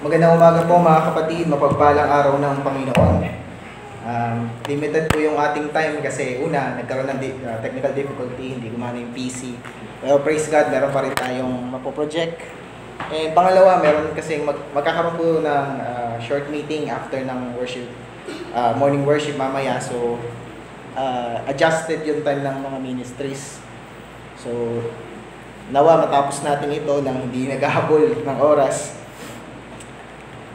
Magandang umaga po mga kapatid, mapagpalang araw ng Panginoon. Limited po yung ating time kasi una, nagkaroon ng technical difficulty, hindi gumana yung PC. Pero praise God, meron pa rin tayong mapoproject. And pangalawa, meron kasi magkakaroon po ng short meeting after ng worship, morning worship mamaya. So, adjusted yung time ng mga ministries. So, nawa matapos natin ito nang hindi naghahabol ng oras.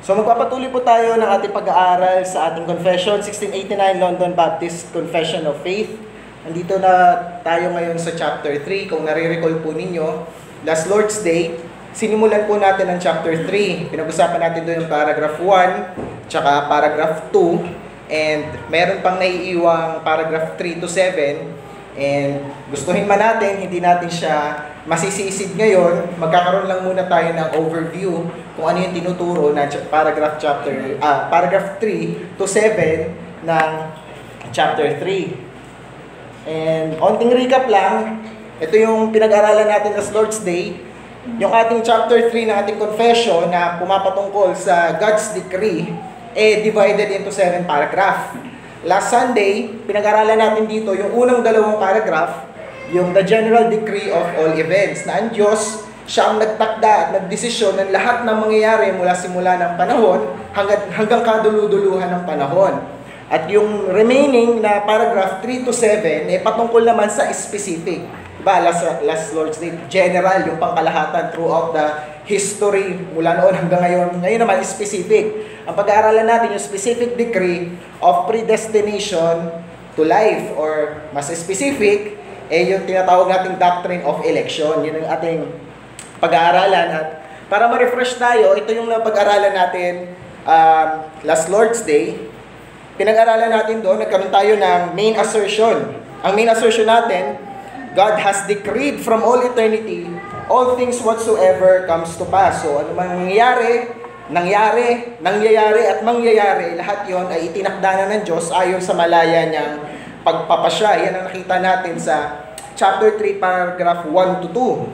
So magpapatuloy po tayo ng ating pag-aaral sa ating confession, 1689 London Baptist Confession of Faith. Nandito na tayo ngayon sa chapter 3. Kung nare-recall po ninyo, last Lord's Day, sinimulan po natin ang chapter 3. Pinag-usapan natin doon yung paragraph 1, tsaka paragraph 2, and meron pang naiiwang paragraph 3 to 7. And gustuhin man natin, hindi natin siya masisisid ngayon. Magkakaroon lang muna tayo ng overview kung ano yung tinuturo na paragraph 3 to 7 ng chapter 3. And onting recap lang, ito yung pinag-aralan natin last Lord's Day, yung ating chapter 3 ng ating confession na pumapatungkol sa God's decree, divided into 7 paragraph. Last Sunday, pinag-aralan natin dito yung unang dalawang paragraph, yung the general decree of all events, na ang Diyos, siya ang nagtakda at nagdesisyon ng lahat ng mangyayari mula simula ng panahon hanggang kaduluduluhan ng panahon. At yung remaining na paragraph 3 to 7, patungkol naman sa specific. Diba? Last Lord's Day, general, yung pangkalahatan throughout the history mula noon hanggang ngayon. Ngayon naman, specific. Ang pag-aaralan natin yung specific decree of predestination to life, or mas specific, yung tinatawag nating doctrine of election. Yun ang ating pag-aaralan. At para ma-refresh tayo, ito yung pag-aaralan natin last Lord's Day. Pinag-aralan natin doon, nagkaroon tayo ng main assertion. Ang main assertion natin, God has decreed from all eternity, all things whatsoever comes to pass. So, ano man nangyayari at mangyayari, lahat yon ay itinakda na ng Diyos ayon sa malaya niyang pagpapasya. Yan ang nakita natin sa chapter 3, paragraph 1 to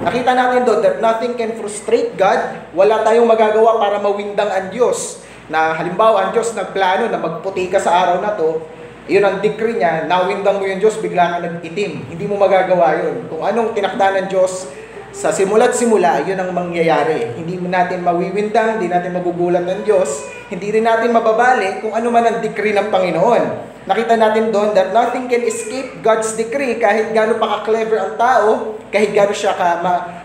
2. Nakita natin doon that nothing can frustrate God. Wala tayong magagawa para mawindang ang Diyos. Na halimbawa, ang Diyos nagplano na magputi ka sa araw na to, yun ang decree niya, nawindang mo yung Diyos, bigla ka nag-itim. Hindi mo magagawa yun. Kung anong tinakda ng Diyos sa simula't simula, yun ang mangyayari. Hindi natin mawiwindang, hindi natin magugulat ng Diyos, hindi rin natin mababali kung ano man ang decree ng Panginoon. Nakita natin doon that nothing can escape God's decree. Kahit gaano pa ka-clever ang tao, kahit gaano siya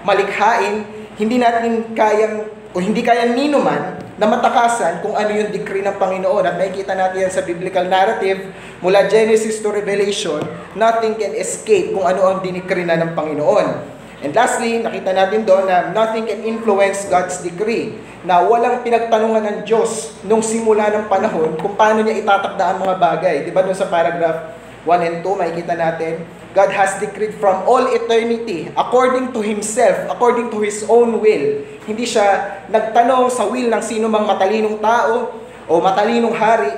malikhain, hindi natin kayang, o hindi kayang nino man, na matakasan kung ano yung decree ng Panginoon. At nakikita natin yan sa biblical narrative, mula Genesis to Revelation, nothing can escape kung ano ang dinikri na ng Panginoon. And lastly, nakita natin doon na nothing can influence God's decree, na walang pinagtanungan ng Diyos nung simula ng panahon kung paano niya itatakda ang mga bagay. Diba doon sa paragraph 1 and 2, makikita natin, God has decreed from all eternity, according to Himself, according to His own will. Hindi siya nagtanong sa will ng sino mang matalinong tao o matalinong hari.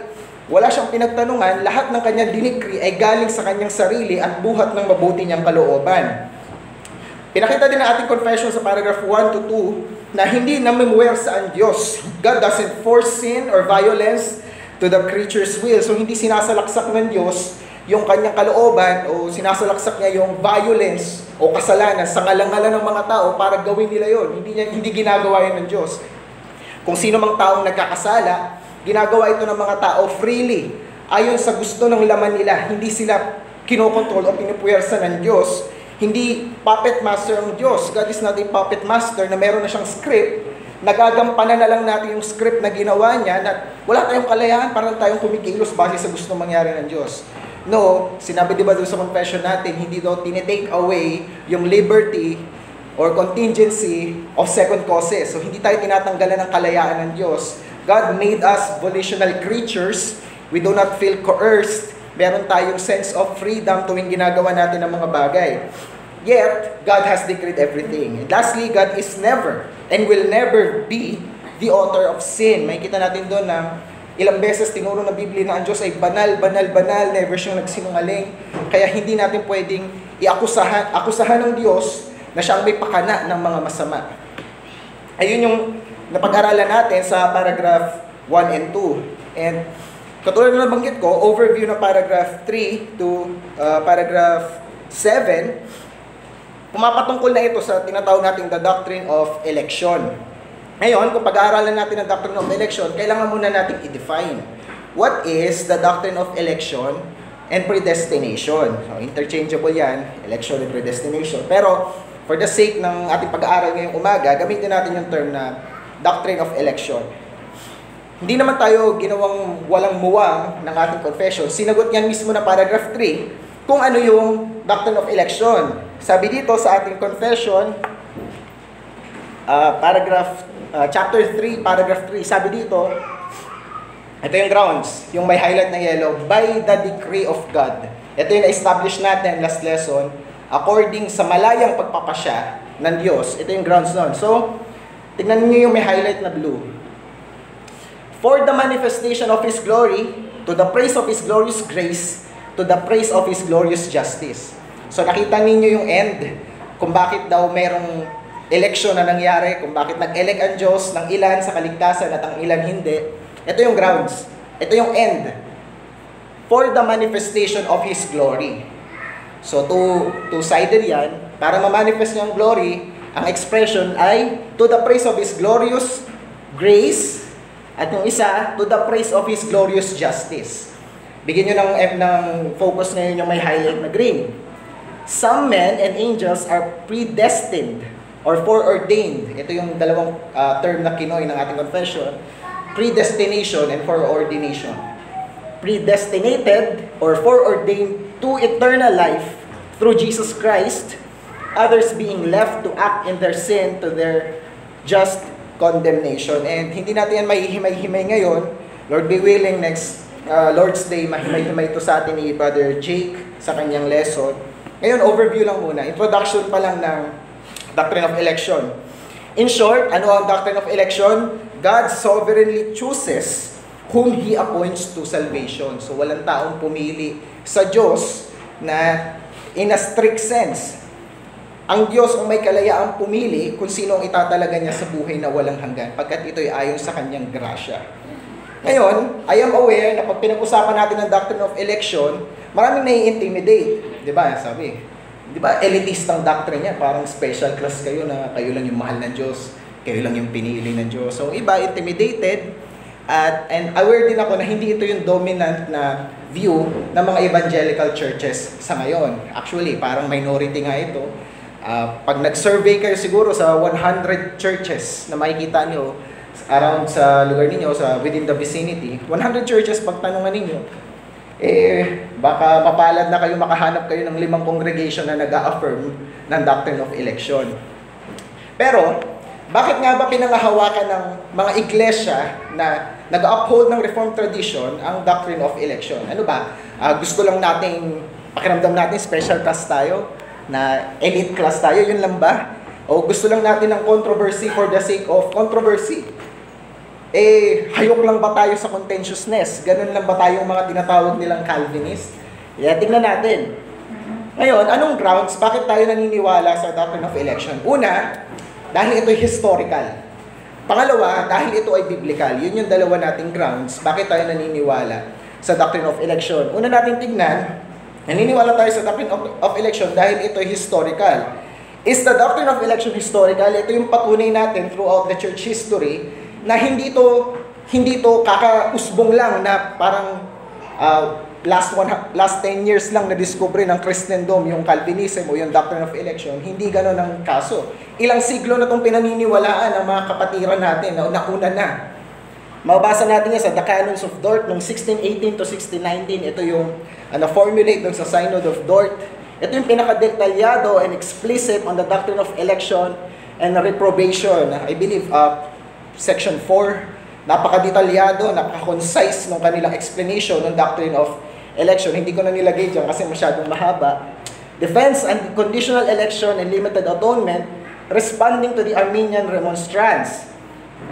Wala siyang pinagtanungan, lahat ng kanyang dinikri ay galing sa kanyang sarili at buhat ng mabuti niyang kalooban. Pinakita din ang ating confession sa paragraph 1 to 2 na hindi namimwersa ang Diyos. God doesn't force sin or violence to the creature's will. So hindi sinasalaksak ng Diyos yung kanyang kalooban o sinasalaksak niya yung violence o kasalanan sa ngalangalan ng mga tao para gawin nila yon. Hindi ginagawa yun ng Diyos. Kung sino mang taong nagkakasala, ginagawa ito ng mga tao freely, ayon sa gusto ng laman nila. Hindi sila kinokontrol o pinupuwersa ng Diyos. Hindi puppet master ang Diyos. God is not a puppet master na meron na siyang script. Nagagampanan na lang natin yung script na ginawa niya na wala tayong kalayaan para tayong kumikilos base sa gusto mangyari ng Diyos. No, sinabi diba doon sa confession natin, hindi daw tinitake away yung liberty or contingency of second causes. So hindi tayo tinatanggalan ng kalayaan ng Diyos. God made us volitional creatures. We do not feel coerced. Meron tayong sense of freedom tuwing ginagawa natin ang mga bagay. Yet, God has decreed everything. And lastly, God is never and will never be the author of sin. Makikita natin doon na ilang beses tinuro ng Biblia na ang Diyos ay banal, never siyang nagsinungaling. Kaya hindi natin pwedeng akusahan ng Diyos na siya ang may pakana ng mga masama. Ayun yung napag-aralan natin sa paragraph 1 and 2. And katulad na nabanggit ko, overview ng paragraph 3 to paragraph 7, pumapatungkol na ito sa tinatawag nating the doctrine of election. Ngayon, kung pag-aaralan natin ang doctrine of election, kailangan muna natin i-define what is the doctrine of election and predestination. So, interchangeable yan, election and predestination. Pero, for the sake ng ating pag-aaral ngayong umaga, gamitin natin yung term na doctrine of election. Hindi naman tayo ginawang walang muwang ng ating confession. Sinagot niyan mismo na paragraph 3 kung ano yung doctrine of election. Sabi dito sa ating confession, chapter 3, paragraph 3, sabi dito, ito yung grounds, yung may highlight na yellow, by the decree of God. Ito yung na-establish natin last lesson, according sa malayang pagpapasya ng Diyos. Ito yung grounds nun. So, tingnan niyo yung may highlight na blue. For the manifestation of His glory, to the praise of His glorious grace, to the praise of His glorious justice. So, nakita ninyo yung end, kung bakit daw merong election na nangyari, kung bakit nag-elect ang Diyos ng ilan sa kaligtasan at ang ilan hindi. Ito yung grounds. Ito yung end. For the manifestation of His glory. So, two-sided yan. Para ma-manifest niya ang glory, ang expression ay to the praise of His glorious grace, at yung isa, to the praise of His glorious justice. Bigyan nyo ng focus ngayon yung may highlight na green. Some men and angels are predestined or foreordained. Ito yung dalawang term na kinoy ng ating confession. Predestination and foreordination. Predestinated or foreordained to eternal life through Jesus Christ, others being left to act in their sin to their just condemnation. And hindi natin yan mahihimay-himay ngayon. Lord be willing, next Lord's Day, mahimay-himay ito sa atin ni Brother Jake sa kanyang lesson. Ngayon, overview lang muna. Introduction pa lang ng doctrine of election. In short, ano ang doctrine of election? God sovereignly chooses whom He appoints to salvation. So, walang taong pumili sa Diyos na in a strict sense. Ang Diyos ang may kalayaang pumili kung sino ang itatalaga niya sa buhay na walang hanggan, pagkat ito'y ayon sa kanyang grasya. Ngayon, I am aware na pag pinag-usapan natin ang doctrine of election, maraming nai-intimidate. Diba? Sabi, diba, elitistang doctrine yan. Parang special class kayo na kayo lang yung mahal ng Diyos. Kayo lang yung pinili ng Diyos. So, iba, intimidated. And aware din ako na hindi ito yung dominant na view ng mga evangelical churches sa ngayon. Actually, parang minority nga ito. Pag nag-survey kayo siguro sa 100 churches na makikita nyo around sa lugar ninyo, within the vicinity, 100 churches, pag tanungan ninyo, baka mapalad na kayo, makahanap kayo ng 5 congregation na nag-a-affirm ng doctrine of election. Pero, bakit nga ba pinangahawakan ng mga iglesia na nag-uphold ng Reformed tradition ang doctrine of election? Ano ba? Gusto lang nating, pakiramdam natin special class tayo, na elite class tayo, yun lang ba? O gusto lang natin ng controversy for the sake of controversy? Hayok lang ba tayo sa contentiousness? Ganun lang ba tayong mga tinatawag nilang Calvinist? Tingnan natin. Ngayon, anong grounds? Bakit tayo naniniwala sa doctrine of election? Una, dahil ito'y historical. Pangalawa, dahil ito ay biblical. Yun yung dalawa nating grounds. Bakit tayo naniniwala sa doctrine of election? Una natin tignan, naniniwala tayo sa doctrine of election dahil ito ay historical. Is the doctrine of election historical? Ito yung patunay natin throughout the church history na hindi to kakausbong lang na parang last 10 years lang na-discover ng Christendom yung Calvinism o yung doctrine of election. Hindi gano'n ang kaso. Ilang siglo na itong pinaniniwalaan ng mga kapatiran natin na nauna na. Mabasa natin yan sa The Canons of Dort noong 1618 to 1619. Ito yung formulate dun sa Synod of Dort. Ito yung pinaka-detalyado and explicit on the doctrine of election and reprobation. I believe section 4, napaka-detalyado, napaka-concise ng kanilang explanation ng doctrine of election. Hindi ko na nilagay dyan kasi masyadong mahaba. Defense and conditional election and limited atonement, responding to the Arminian remonstrance.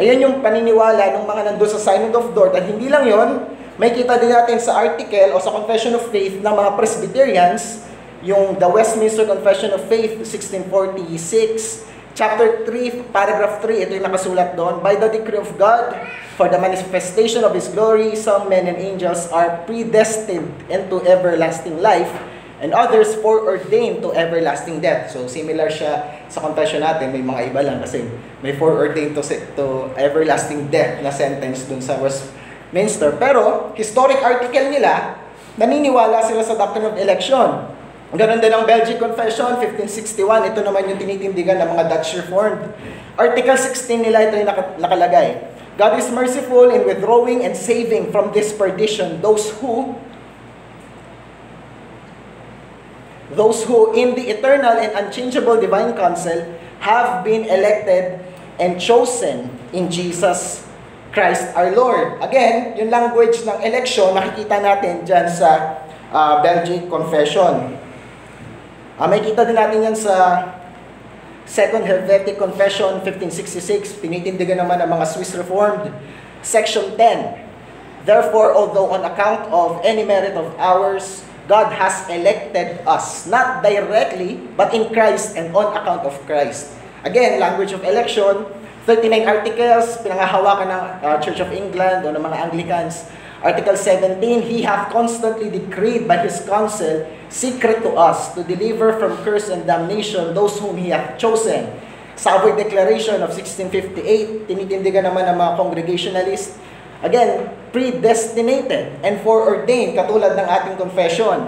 Ayan yung paniniwala ng mga nandun sa Synod of Dort. At hindi lang yon, may kita din natin sa article o sa Confession of Faith ng mga Presbyterians, yung The Westminster Confession of Faith 1646, chapter 3, paragraph 3, ito yung nakasulat doon. By the decree of God, for the manifestation of His glory, some men and angels are predestined into everlasting life, and others foreordained to everlasting death. So, similar siya sa confession natin, may mga iba lang kasi may foreordained to everlasting death na sentence dun sa Westminster. Pero, historic article nila, naniniwala sila sa doctrine of election. Ganun din ang Belgic Confession, 1561. Ito naman yung tinitindigan ng mga Dutch Reformed. Article 16 nila, ito yung nakalagay. God is merciful in withdrawing and saving from this perdition those who in the eternal and unchangeable divine counsel have been elected and chosen in Jesus Christ our Lord. Again, yung language ng election, makikita natin dyan sa Belgic Confession. Makikita din natin yan sa Second Helvetic Confession, 1566. Tinitindigan naman ng mga Swiss Reformed. Section 10. Therefore, although on account of any merit of ours, God has elected us, not directly, but in Christ and on account of Christ. Again, language of election, 39 articles, pinangahawakan ng Church of England o ng mga Anglicans. Article 17, He hath constantly decreed by His counsel, secret to us, to deliver from curse and damnation those whom He hath chosen. Savoy Declaration of 1658, tinitindigan naman ng mga Congregationalists. Again, predestinated and foreordained, katulad ng ating confession.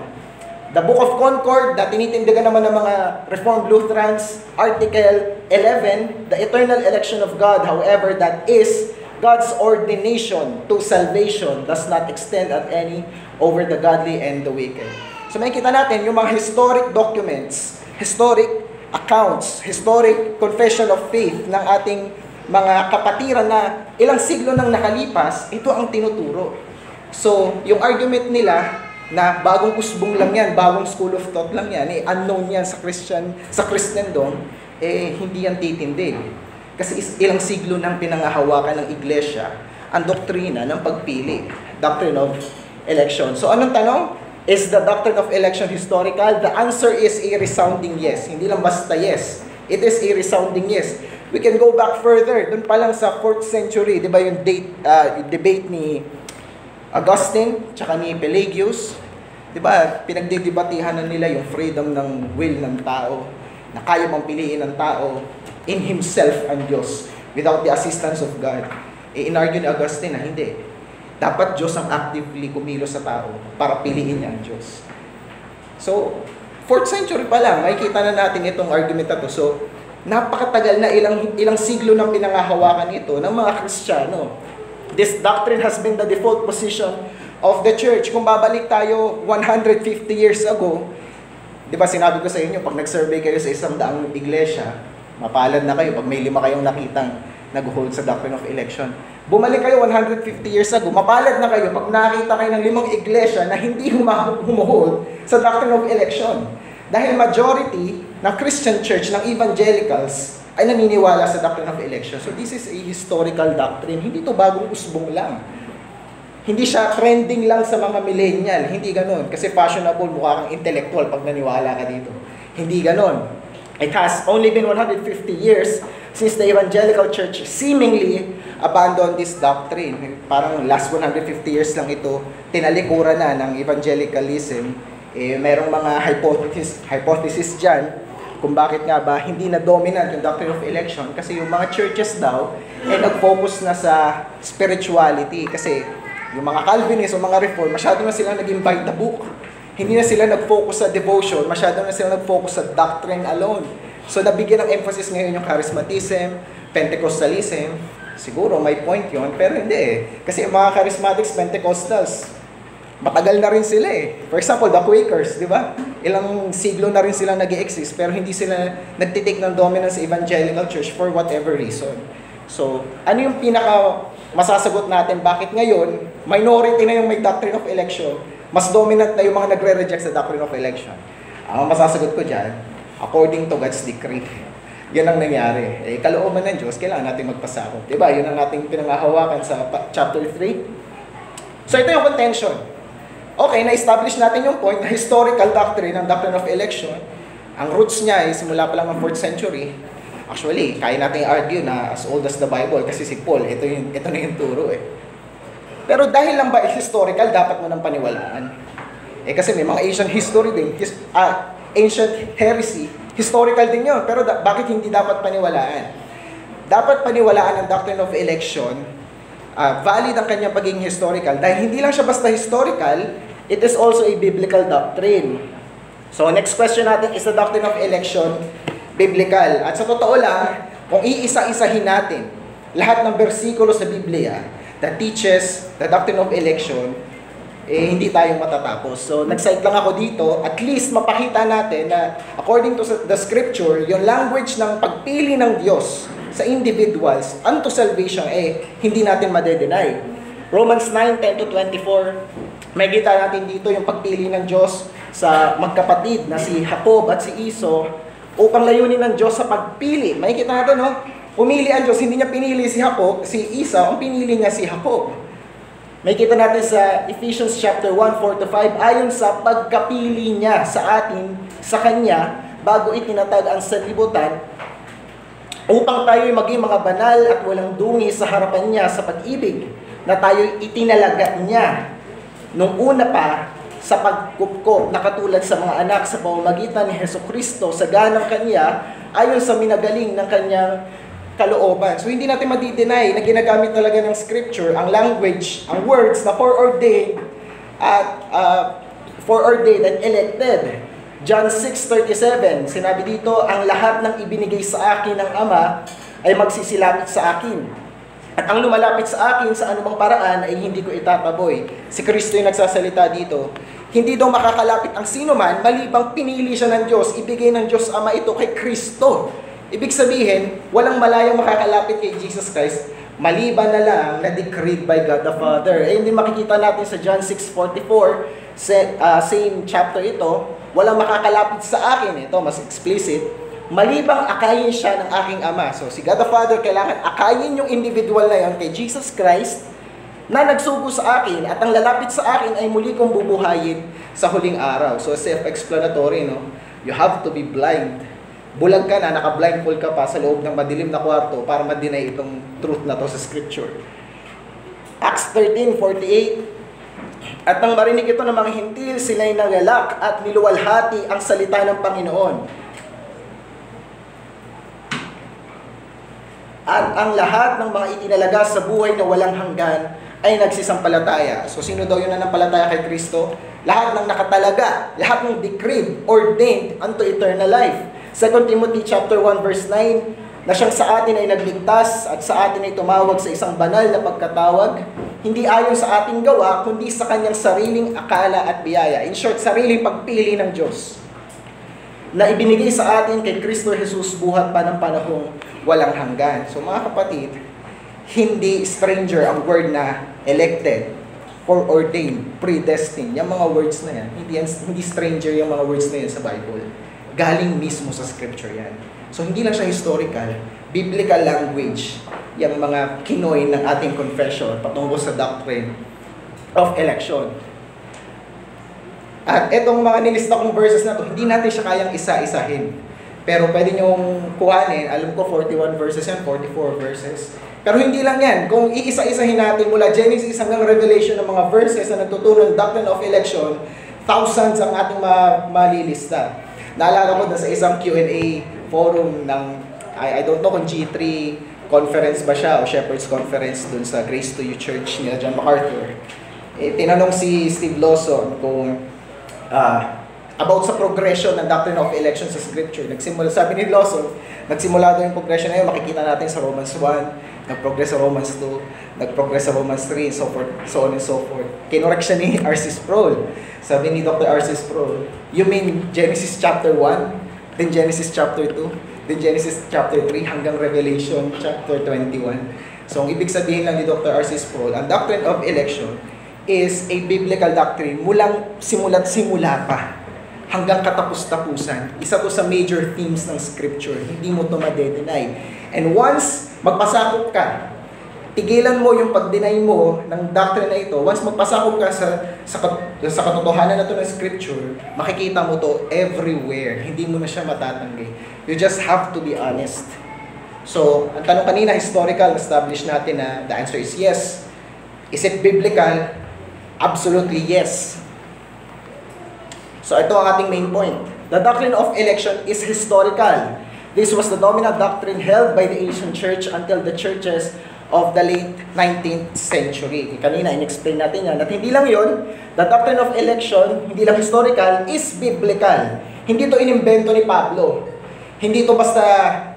The Book of Concord, na tinitindigan naman ng mga Reformed Lutherans, Article 11, the eternal election of God, however, that is God's ordination to salvation does not extend at any over the godly and the wicked. So makikita natin yung mga historic documents, historic accounts, historic confession of faith ng ating mga kapatiran na ilang siglo nang nakalipas, ito ang tinuturo. So, yung argument nila na bagong usbong lang yan, bagong school of thought lang yan, unknown yan sa Christendom, hindi yan titindig. Kasi ilang siglo nang pinangahawakan ng iglesia ang doktrina ng pagpili, doctrine of election. So anong tanong? Is the doctrine of election historical? The answer is a resounding yes. Hindi lang basta yes. It is a resounding yes. We can go back further. Doon pa lang sa 4th century, di ba yung debate ni Augustine tsaka ni Pelagius? Di ba, pinagdidebatihan na nila yung freedom ng will ng tao, na kaya bang piliin ng tao in himself ang Diyos without the assistance of God. Inargue ni Augustine na hindi. Dapat Diyos ang actively kumilos sa tao para piliin niya ang Diyos. So, 4th century pa lang, makikita na natin itong argument na to. So, napakatagal na ilang siglo nang pinangahawakan ito ng mga Kristiyano. This doctrine has been the default position of the church. Kung babalik tayo 150 years ago, di ba sinabi ko sa inyo, pag nag-survey kayo sa 100 iglesia, mapalad na kayo pag may 5 kayong nakitang nag-hold sa doctrine of election. Bumalik kayo 150 years ago, mapalad na kayo pag nakita kayo ng 5 iglesia na hindi humuhold sa doctrine of election. Dahil majority ng Christian church, ng evangelicals, ay naniniwala sa doctrine of election. So this is a historical doctrine. Hindi ito bagong usbong lang. Hindi siya trending lang sa mga millennial. Hindi ganon. Kasi fashionable, mukha kang intellectual pag naniwala ka dito. Hindi ganon. It has only been 150 years since the evangelical church seemingly abandoned this doctrine. Parang last 150 years lang ito, tinalikuran na ng evangelicalism. Merong mga hypothesis dyan kung bakit nga ba hindi na dominant yung doctrine of election. Kasi yung mga churches daw, nag-focus na sa spirituality. Kasi yung mga Calvinists o mga Reform, masyado na sila naging by the book. Hindi na sila nag-focus sa devotion, masyado na sila nag-focus sa doctrine alone. So nabigyan ng emphasis ngayon yung charismatism, Pentecostalism. Siguro may point yon, pero hindi eh. Kasi yung mga charismatics, Pentecostals, matagal na rin sila eh. For example, the Quakers, di ba? Ilang siglo na rin sila nag-i-exist, pero hindi sila nagtitake ng dominance sa evangelical church for whatever reason. So, ano yung pinaka masasagot natin? Bakit ngayon, minority na yung may doctrine of election, mas dominant na yung mga nagre-reject sa doctrine of election? Ang masasagot ko dyan, according to God's decree. Yan ang nangyari. Kalooban ng Diyos, kailangan natin magpasakop. Diba? Yun ang ating pinangahawakan sa chapter 3. So, ito yung contention. Okay, na-establish natin yung point na historical doctrine, ang doctrine of election. Ang roots niya ay simula pa lang ng 4th century. Actually, kaya natin i-argue na as old as the Bible kasi si Paul, ito na yung turo eh. Pero dahil lang ba historical, dapat mo nang paniwalaan? Kasi may mga ancient history din, ancient heresy, historical din yun. Pero bakit hindi dapat paniwalaan? Dapat paniwalaan ang doctrine of election, valid ang kanyang pagiging historical, dahil hindi lang siya basta historical, it is also a biblical doctrine. So, next question natin is the doctrine of election biblical. At sa totoo lang, kung iisa-isahin natin lahat ng bersikulo sa Biblia that teaches the doctrine of election, hindi tayo matatapos. So, nag-cite lang ako dito, at least mapakita natin na according to the scripture, yung language ng pagpili ng Diyos sa individuals unto salvation, hindi natin madedenay. Romans 9:10-24, may kita natin dito yung pagpili ng Diyos sa magkapatid na si Jacob at si Esau upang layunin ng Diyos sa pagpili. May kita natin, no? Pumili ang Diyos, hindi niya pinili si Esau, ang pinili niya si Jacob. May kita natin sa Ephesians chapter 1:4-5, ayon sa pagkapili niya sa atin, sa Kanya, bago itinatag ang sanlibutan, upang tayo'y maging mga banal at walang dungi sa harapan niya sa pag-ibig, na tayo'y itinalaga niya nung una pa sa pagkupkop na katulad sa mga anak sa pamamagitan ni Hesukristo sa ganang Kanya ayon sa minagaling ng Kanyang kalooban. So hindi natin madi-deny na ginagamit talaga ng Scripture ang language, ang words na foreordained and elected. John 6:37, sinabi dito, ang lahat ng ibinigay sa akin ng Ama ay magsisilapit sa akin. At ang lumalapit sa akin sa anumang paraan ay hindi ko itataboy. Si Kristo yung nagsasalita dito. Hindi daw makakalapit ang sino man, malibang pinili siya ng Diyos, ibigay ng Diyos Ama ito kay Kristo. Ibig sabihin, walang malayang makakalapit kay Jesus Christ, maliban na lang na decreed by God the Father. Hindi makikita natin sa John 6:44, same chapter ito, walang makakalapit sa akin, ito mas explicit, malibang akayin siya ng aking Ama. So si God the Father kailangan akayin yung individual na yon kay Jesus Christ na nagsugo sa akin, at ang lalapit sa akin ay muli kong bubuhayin sa huling araw. So self-explanatory, no? You have to be blind. Bulag ka na, naka-blindfold ka pa sa loob ng madilim na kwarto para ma-deny itong truth na to sa Scripture. Acts 13:48, at nang marinig ito ng mga hintil, sila'y nagalak at niluwalhati ang salita ng Panginoon. At ang lahat ng mga itinalaga sa buhay na walang hanggan ay nagsisampalataya. So sino daw yun na nampalataya kay Kristo? Lahat ng nakatalaga, lahat ng decreed, ordained unto eternal life. 2 Timothy chapter 1 verse 9, na siyang sa atin ay nagligtas at sa atin ay tumawag sa isang banal na pagkatawag, hindi ayon sa ating gawa, kundi sa kanyang sariling akala at biyaya. In short, sariling pagpili ng Diyos na ibinigay sa atin kay Kristo Jesus buhat pa ng panahong walang hanggan. So mga kapatid, hindi stranger ang word na elected, foreordained, predestined. Yung mga words na yan, hindi stranger yung mga words na yan sa Bible. Galing mismo sa Scripture yan. So hindi lang siya historical, biblical language, yung mga kinoy ng ating confession patungkol sa doctrine of election. At etong mga nilista kong verses na to, hindi natin siya kayang isa-isahin. Pero pwede nyong kuhanin, alam ko 41 verses yan, 44 verses. Pero hindi lang yan. Kung iisa-isahin natin mula Genesis hanggang Revelation ng mga verses na nagtuturo ng doctrine of election, thousands ang ating malilista. Naalala ko na sa isang Q&A forum ng, I don't know kung G3 conference ba siya o Shepherd's Conference dun sa Grace to You Church ni John MacArthur. Tinanong si Steve Lawson kung about sa progression ng doctrine of election sa Scripture. Sabi ni Lawson, nagsimula daw yung progression na yun, makikita natin sa Romans 1, nag-progress sa Romans 2, nag-progress sa Romans 3, so on and so forth. Kinorek siya ni R.C. Sproul. Sabi ni Dr. R.C. Sproul, you mean Genesis chapter 1, then Genesis chapter 2, then Genesis chapter 3, hanggang Revelation chapter 21. So, ang ibig sabihin lang ni Dr. R.C. Sproul, ang doctrine of election is a biblical doctrine mulang simula't simula pa hanggang katapus-tapusan. Isa to sa major themes ng Scripture. Hindi mo to madedenay. And once magpasakop ka, tigilan mo yung pag-deny mo ng doctrine na ito, once magpasakop ka sa katotohanan na to ng Scripture, makikita mo to everywhere. Hindi mo na siya matatanggi. You just have to be honest. So, ang tanong kanina, historical, establish natin na the answer is yes. Is it biblical? Absolutely yes. So, ito ang ating main point. The doctrine of election is historical. This was the dominant doctrine held by the ancient church until the churches of the late 19th century. Kanina, in-explain natin yan. At hindi lang yun, the doctrine of election, hindi lang historical, is biblical. Hindi ito inimbento ni Pablo. Hindi ito basta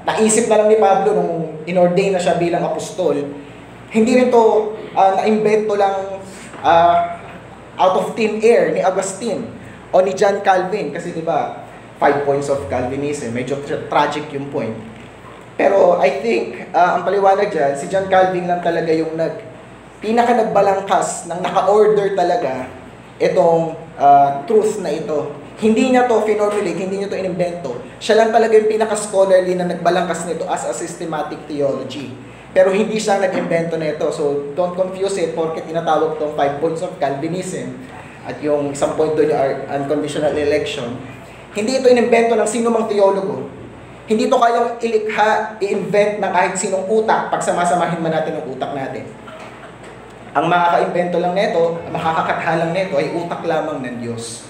naisip na lang ni Pablo nung inordain na siya bilang apostol. Hindi rin ito naimbento lang out of thin air ni Augustine o ni John Calvin. Kasi di ba, 5 points of Calvinism, medyo tragic yung point. Pero I think, ang paliwanag dyan, si John Calvin lang talaga yung pinaka nagbalangkas ng naka-order talaga itong truth na ito. Hindi niya to finormulate, hindi niya to inimbento. Siya lang talaga yung pinaka-scholarly na nagbalangkas nito as a systematic theology. Pero hindi siya nag-invento nito. So don't confuse it porket tinatawag tong 5 points of Calvinism at yung isang point doon yung unconditional election. Hindi ito inimbento ng sino mang teologo. Hindi ito kayang ilikha, i-invent ng kahit sinong utak pag samasamahin man natin ang utak natin. Ang makaka-invento lang nito, ang makakakatha lang nito ay utak lamang ng Diyos.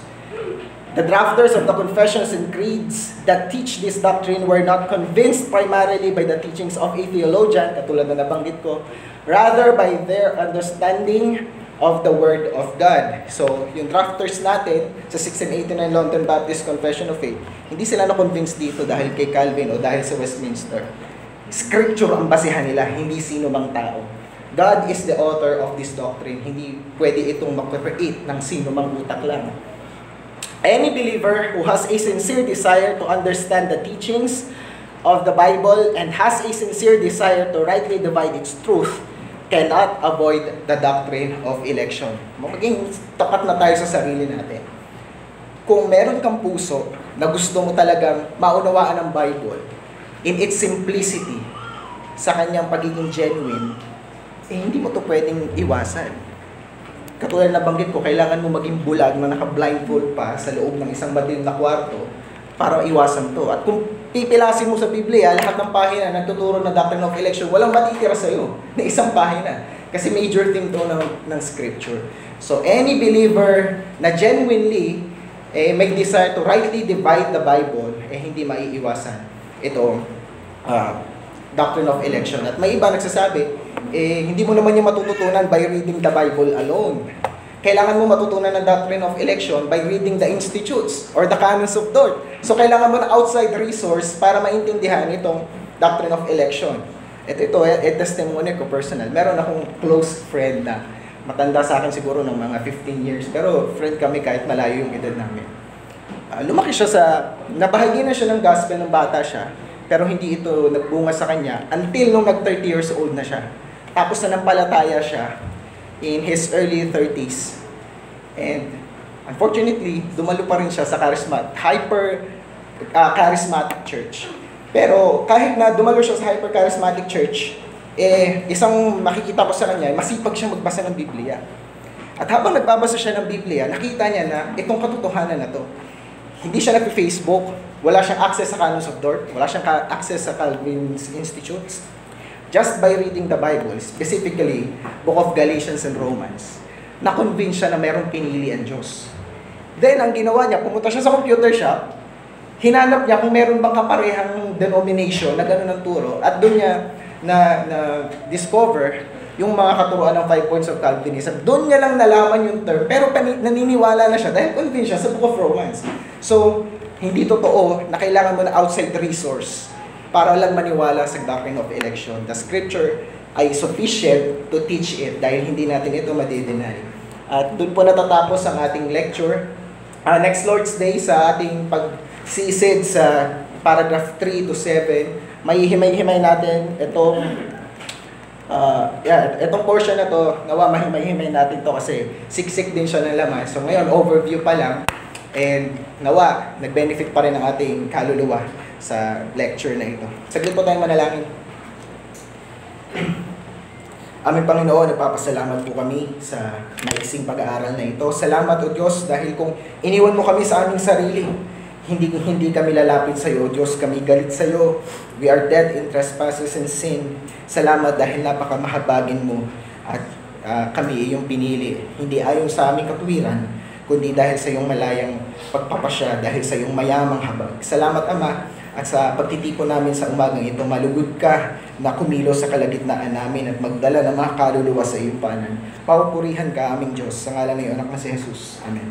The drafters of the confessions and creeds that teach this doctrine were not convinced primarily by the teachings of a theologian, katulad na nabanggit ko, rather by their understanding of the Word of God. So, yung drafters natin sa 1689 London Baptist Confession of Faith, hindi sila na-convince dito dahil kay Calvin o dahil sa Westminster. Scripture ang basihan nila, hindi sino mang tao. God is the author of this doctrine. Hindi pwede itong mag-create ng sino mang utak lang. Any believer who has a sincere desire to understand the teachings of the Bible and has a sincere desire to rightly divide its truth cannot avoid the doctrine of election. Maging tapat na tayo sa sarili natin. Kung meron kang puso na gusto mo talagang maunawaan ang Bible in its simplicity, sa kanyang pagiging genuine, hindi mo to pwedeng iwasan. Katulad na banggit ko, kailangan mo maging bulag na naka-blindfold pa sa loob ng isang madilim na kwarto para iwasan to. At kung pipilasin mo sa Biblia, lahat ng pahina nagtuturo na doctrine of election, walang matitira sa'yo na isang pahina. Kasi major thing to ng Scripture. So, any believer na genuinely may desire to rightly divide the Bible, hindi maiiwasan itong doctrine of election. At may iba nagsasabi, hindi mo naman yung matututunan by reading the Bible alone. Kailangan mo matutunan ng doctrine of election by reading the institutes or the canons of Dort. So, kailangan mo ng outside resource para maintindihan itong doctrine of election. Ito testimony ko personal. Meron akong close friend na matanda sa akin siguro ng mga 15 years. Pero friend kami kahit malayo yung edad namin. Lumaki siya nabahagi na siya ng gospel ng bata siya. Pero hindi ito nagbunga sa kanya until nung nag-30 years old na siya. Tapos nanampalataya siya in his early 30s. And unfortunately, dumalo pa rin siya sa charismatic church. Pero kahit na dumalo siya sa hyper-charismatic church, isang makikita ko sa kanya, masipag siya magbasa ng Biblia. At habang nagbabasa siya ng Biblia, nakita niya na itong katotohanan na to. Hindi siya nag-Facebook, wala siyang access sa Canons of Dort, wala siyang access sa Calvin's Institutes. Just by reading the Bible, specifically Book of Galatians and Romans, na-convince siya na mayroong pinili ang Diyos. Then, ang ginawa niya, pumunta siya sa computer shop, hinanap niya kung meron bang kaparehang denomination na gano'n ang turo, at doon niya na-discover yung mga katuruan ng 5 points of Calvinism. Doon niya lang nalaman yung term, pero naniniwala na siya dahil convinced siya sa Book of Romans. So, hindi totoo na kailangan mo na outside resource para lang maniwala sa doctrine of election. The Scripture ay sufficient to teach it dahil hindi natin ito madi-deny. At doon po natatapos ang ating lecture. Next Lord's Day sa ating pagsisid sa paragraph 3 to 7, may himay-himay natin itong portion na to, nawa mahimay-himay natin to kasi siksik din siya ng laman. So ngayon, overview pa lang. And nawa, nag-benefit pa rin ang ating kaluluwa sa lecture na ito. Saglit po tayong manalangin. Aming Panginoon, nagpapasalamat po kami sa maiksing pag-aaral na ito. Salamat o Diyos dahil kung iniwan mo kami sa aming sarili, hindi kami lalapit sa iyo, Diyos, kami galit sa iyo. We are dead in trespasses and sin. Salamat dahil napakamahabagin mo at kami iyong pinili. Hindi ayon sa aming katuwiran, kundi dahil sa iyong malayang pagpapasya, dahil sa iyong mayamang habag. Salamat, Ama, at sa pagtitipon namin sa umagang ito, malugod ka na kumilos sa kalagitnaan namin at magdala ng mga kaluluwa sa iyong panan. Paupurihan ka, aming Diyos, sa ngalan ng iyong anak na si Jesus. Amen.